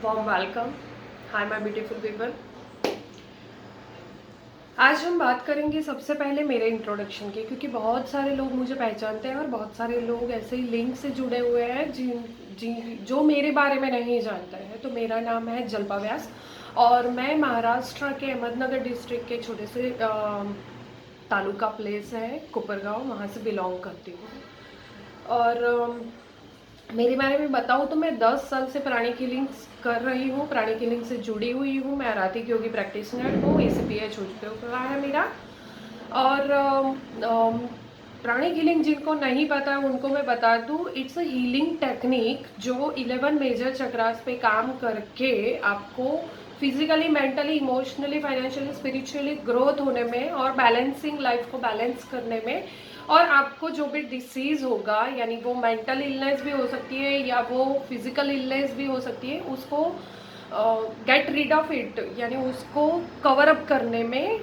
Warm welcome. Hi my beautiful people. आज हम बात करेंगे सबसे पहले मेरे इंट्रोडक्शन की, क्योंकि बहुत सारे लोग मुझे पहचानते हैं और बहुत सारे लोग ऐसे ही लिंक से जुड़े हुए हैं जो मेरे बारे में नहीं जानते हैं। तो मेरा नाम है जल्पा व्यास और मैं महाराष्ट्र के अहमदनगर डिस्ट्रिक्ट के छोटे से तालुका प्लेस है कोपरगांव, वहाँ से बिलोंग करती हूँ। और मेरे बारे में बताऊँ तो मैं 10 साल से प्राणिक हीलिंग कर रही हूँ, प्राणिक हीलिंग से जुड़ी हुई हूँ। मैं आराधिक योगी प्रैक्टिशनर हूँ, ACPH हो चुका है मेरा। और प्राणिक हीलिंग जिनको नहीं पता उनको मैं बता दूँ, इट्स अ हीलिंग टेक्निक जो 11 मेजर चक्रास पे काम करके आपको physically, mentally, emotionally, financially, spiritually growth होने में और बैलेंसिंग लाइफ को बैलेंस करने में, और आपको जो भी डिसीज होगा, यानी वो मेंटल इलनेस भी हो सकती है या वो फिजिकल इलनेस भी हो सकती है, उसको गेट रीड ऑफ इट, यानी उसको कवर अप करने में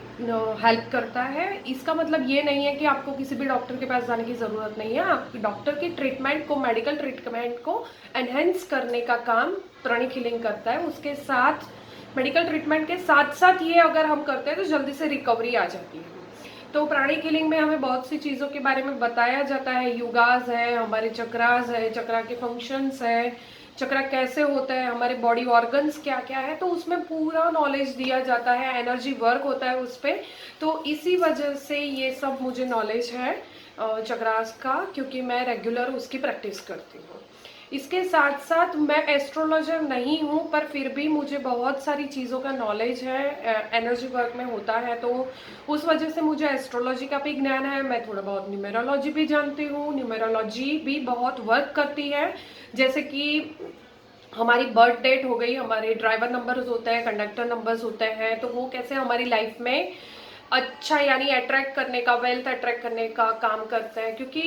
हेल्प करता है। इसका मतलब ये नहीं है कि आपको किसी भी डॉक्टर के पास जाने की ज़रूरत नहीं है। आप डॉक्टर की ट्रीटमेंट को, मेडिकल ट्रीटमेंट को एनहेंस करने का काम प्राणिक हीलिंग करता है। उसके साथ मेडिकल ट्रीटमेंट के साथ साथ ये अगर हम करते हैं तो जल्दी से रिकवरी आ जाती है। तो प्राणिक हीलिंग में हमें बहुत सी चीज़ों के बारे में बताया जाता है। युगास है, हमारे चक्रास है, चक्रा के फंक्शंस है, चक्रा कैसे होता है, हमारे बॉडी ऑर्गन्स क्या क्या है, तो उसमें पूरा नॉलेज दिया जाता है। एनर्जी वर्क होता है उस पर। तो इसी वजह से ये सब मुझे नॉलेज है चक्रास का, क्योंकि मैं रेगुलर उसकी प्रैक्टिस करती हूँ। इसके साथ साथ मैं एस्ट्रोलॉजर नहीं हूँ, पर फिर भी मुझे बहुत सारी चीज़ों का नॉलेज है, एनर्जी वर्क में होता है, तो उस वजह से मुझे एस्ट्रोलॉजी का भी ज्ञान है। मैं थोड़ा बहुत न्यूमेरोलॉजी भी जानती हूँ। न्यूमेरोलॉजी भी बहुत वर्क करती है, जैसे कि हमारी बर्थ डेट हो गई, हमारे ड्राइवर नंबर्स होते हैं, कंडक्टर नंबर्स होते हैं, तो वो कैसे हमारी लाइफ में अच्छा, यानी अट्रैक्ट करने का, वेल्थ अट्रैक्ट करने का काम करते हैं। क्योंकि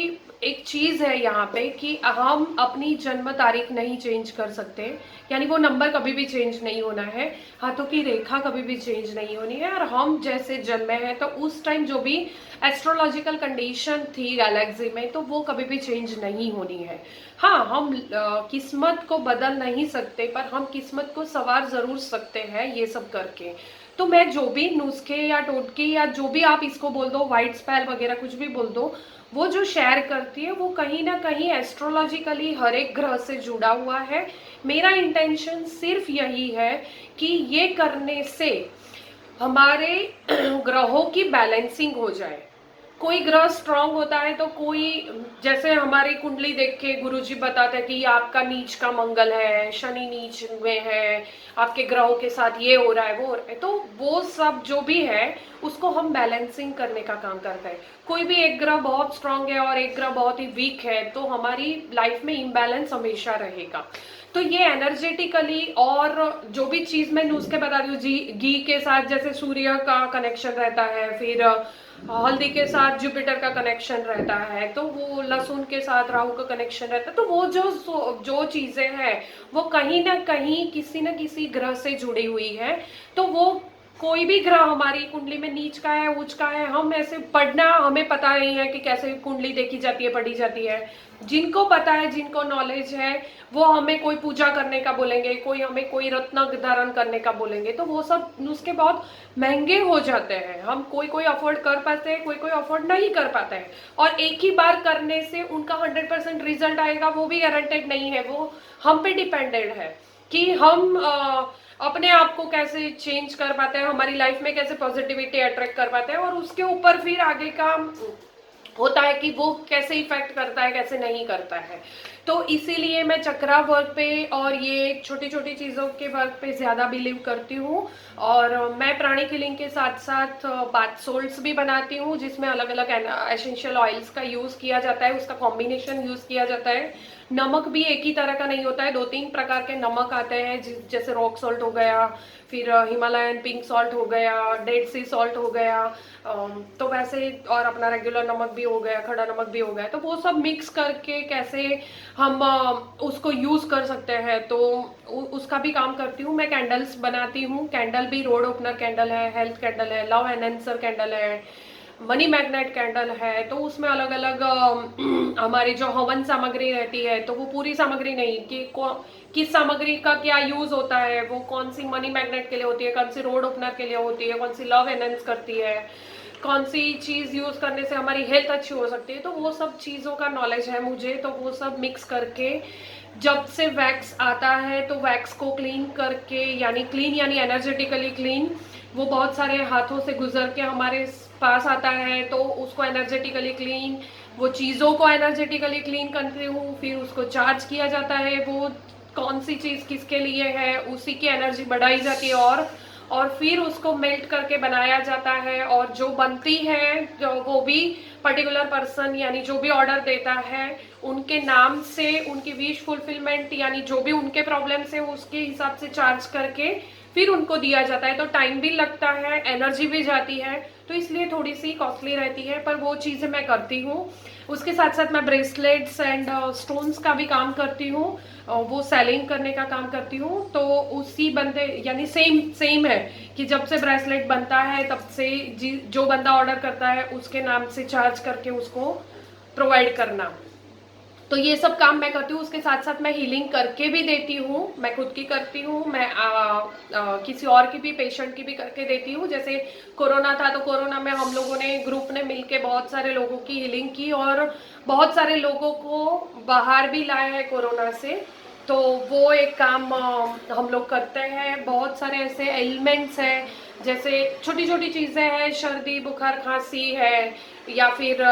एक चीज़ है यहाँ पे कि हम अपनी जन्म तारीख नहीं चेंज कर सकते, यानी वो नंबर कभी भी चेंज नहीं होना है, हाथों की रेखा कभी भी चेंज नहीं होनी है, और हम जैसे जन्मे हैं तो उस टाइम जो भी एस्ट्रोलॉजिकल कंडीशन थी गैलेक्सी में, तो वो कभी भी चेंज नहीं होनी है। हाँ, हम किस्मत को बदल नहीं सकते, पर हम किस्मत को संवार जरूर सकते हैं ये सब करके। तो मैं जो भी नुस्खे या टोटके या जो भी आप इसको बोल दो, वाइट स्पेल वगैरह कुछ भी बोल दो, वो जो शेयर करती है वो कहीं ना कहीं एस्ट्रोलॉजिकली हर एक ग्रह से जुड़ा हुआ है। मेरा इंटेंशन सिर्फ यही है कि ये करने से हमारे ग्रहों की बैलेंसिंग हो जाए। कोई ग्रह स्ट्रांग होता है तो कोई, जैसे हमारी कुंडली देख के गुरुजी बताते हैं कि आपका नीच का मंगल है, शनि नीच में है, आपके ग्रहों के साथ ये हो रहा है, वो हो रहा है, तो वो सब जो भी है उसको हम बैलेंसिंग करने का काम करते हैं। कोई भी एक ग्रह बहुत स्ट्रांग है और एक ग्रह बहुत ही वीक है, तो हमारी लाइफ में इम्बैलेंस हमेशा रहेगा। तो ये एनर्जेटिकली, और जो भी चीज मैं नुस्खे बता दी, घी के साथ जैसे सूर्य का कनेक्शन रहता है, फिर हल्दी के साथ जुपिटर का कनेक्शन रहता है, तो वो लहसुन के साथ राहु का कनेक्शन रहता है, तो वो जो चीजें हैं वो कहीं ना कहीं किसी न किसी ग्रह से जुड़ी हुई है। तो वो कोई भी ग्रह हमारी कुंडली में नीच का है, उच्च का है, हम ऐसे पढ़ना, हमें पता नहीं है कि कैसे कुंडली देखी जाती है, पढ़ी जाती है। जिनको पता है, जिनको नॉलेज है, वो हमें कोई पूजा करने का बोलेंगे, कोई हमें कोई रत्न धारण करने का बोलेंगे, तो वो सब नुस्खे बहुत महंगे हो जाते हैं। हम कोई कोई अफोर्ड कर पाते हैं, कोई कोई अफोर्ड नहीं कर पाते हैं, और एक ही बार करने से उनका 100% रिजल्ट आएगा वो भी गारंटेड नहीं है। वो हम पे डिपेंडेड है कि हम अपने आप को कैसे चेंज कर पाते हैं, हमारी लाइफ में कैसे पॉजिटिविटी अट्रैक्ट कर पाते हैं, और उसके ऊपर फिर आगे का होता है कि वो कैसे इफेक्ट करता है, कैसे नहीं करता है। तो इसीलिए मैं चक्रा वर्क पे और ये छोटी छोटी चीज़ों के वर्क पे ज़्यादा बिलीव करती हूँ। और मैं प्राणिक हीलिंग के साथ साथ बाथ सोल्ट्स भी बनाती हूँ, जिसमें अलग अलग एसेंशियल ऑयल्स का यूज़ किया जाता है, उसका कॉम्बिनेशन यूज़ किया जाता है। नमक भी एक ही तरह का नहीं होता है, 2-3 प्रकार के नमक आते हैं, जैसे रॉक सॉल्ट हो गया, फिर हिमालयन पिंक सॉल्ट हो गया, डेड सी सॉल्ट हो गया, तो वैसे, और अपना रेगुलर नमक भी हो गया, खड़ा नमक भी हो गया, तो वो सब मिक्स करके कैसे हम उसको यूज़ कर सकते हैं, तो उसका भी काम करती हूँ। मैं कैंडल्स बनाती हूँ, कैंडल भी रोड ओपनर कैंडल है, हेल्थ कैंडल है, लव एनहेंसर कैंडल है, मनी मैग्नेट कैंडल है, तो उसमें अलग अलग हमारी जो हवन सामग्री रहती है, तो वो पूरी सामग्री नहीं कि किस सामग्री का क्या यूज होता है, वो कौन सी मनी मैग्नेट के लिए होती है, कौन सी रोड ओपनर के लिए होती है, कौन सी लव एनहेंस करती है, कौन सी चीज यूज करने से हमारी हेल्थ अच्छी हो सकती है, तो वो सब चीजों का नॉलेज है मुझे। तो वो सब मिक्स करके जब से वैक्स आता है तो वैक्स को क्लीन करके, यानी क्लीन यानी एनर्जेटिकली क्लीन, वो बहुत सारे हाथों से गुजर के हमारे पास आता है, तो उसको एनर्जेटिकली क्लीन, वो चीज़ों को एनर्जेटिकली क्लीन करती हूँ, फिर उसको चार्ज किया जाता है, वो कौन सी चीज़ किसके लिए है उसी की एनर्जी बढ़ाई जाती है, और फिर उसको मेल्ट करके बनाया जाता है, और जो बनती है जो वो भी पर्टिकुलर पर्सन यानी जो भी ऑर्डर देता है उनके नाम से, उनकी विश फुलफिलमेंट यानी जो भी उनके प्रॉब्लम से उसके हिसाब से चार्ज करके फिर उनको दिया जाता है। तो टाइम भी लगता है, एनर्जी भी जाती है, तो इसलिए थोड़ी सी कॉस्टली रहती है, पर वो चीज़ें मैं करती हूँ। उसके साथ साथ मैं ब्रेसलेट्स एंड स्टोन्स का भी काम करती हूँ, वो सेलिंग करने का काम करती हूँ। तो उसी बंदे यानी सेम सेम है कि जब से ब्रेसलेट बनता है तब से जो बंदा ऑर्डर करता है उसके नाम से चार्ज करके उसको प्रोवाइड करना। तो ये सब काम मैं करती हूँ। उसके साथ साथ मैं हीलिंग करके भी देती हूँ, मैं खुद की करती हूँ, मैं किसी और की भी, पेशेंट की भी करके देती हूँ। जैसे कोरोना था तो कोरोना में हम लोगों ने ग्रुप ने मिलके बहुत सारे लोगों की हीलिंग की और बहुत सारे लोगों को बाहर भी लाया है कोरोना से। तो वो एक काम हम लोग करते हैं। बहुत सारे ऐसे एलिमेंट्स हैं, जैसे छोटी छोटी चीज़ें हैं, सर्दी बुखार खांसी है, या फिर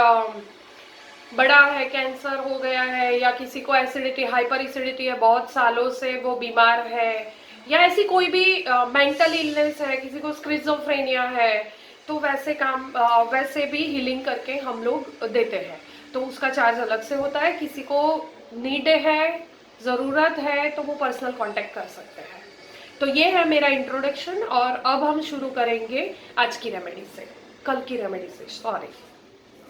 बड़ा है, कैंसर हो गया है, या किसी को एसिडिटी हाइपर एसिडिटी है, बहुत सालों से वो बीमार है, या ऐसी कोई भी मेंटल इलनेस है, किसी को स्क्रिजोफ्रेनिया है, तो वैसे काम वैसे भी हीलिंग करके हम लोग देते हैं। तो उसका चार्ज अलग से होता है। किसी को नीड है, ज़रूरत है, तो वो पर्सनल कांटेक्ट कर सकते हैं। तो ये है मेरा इंट्रोडक्शन, और अब हम शुरू करेंगे आज की रेमेडी से, कल की रेमेडी से, सॉरी।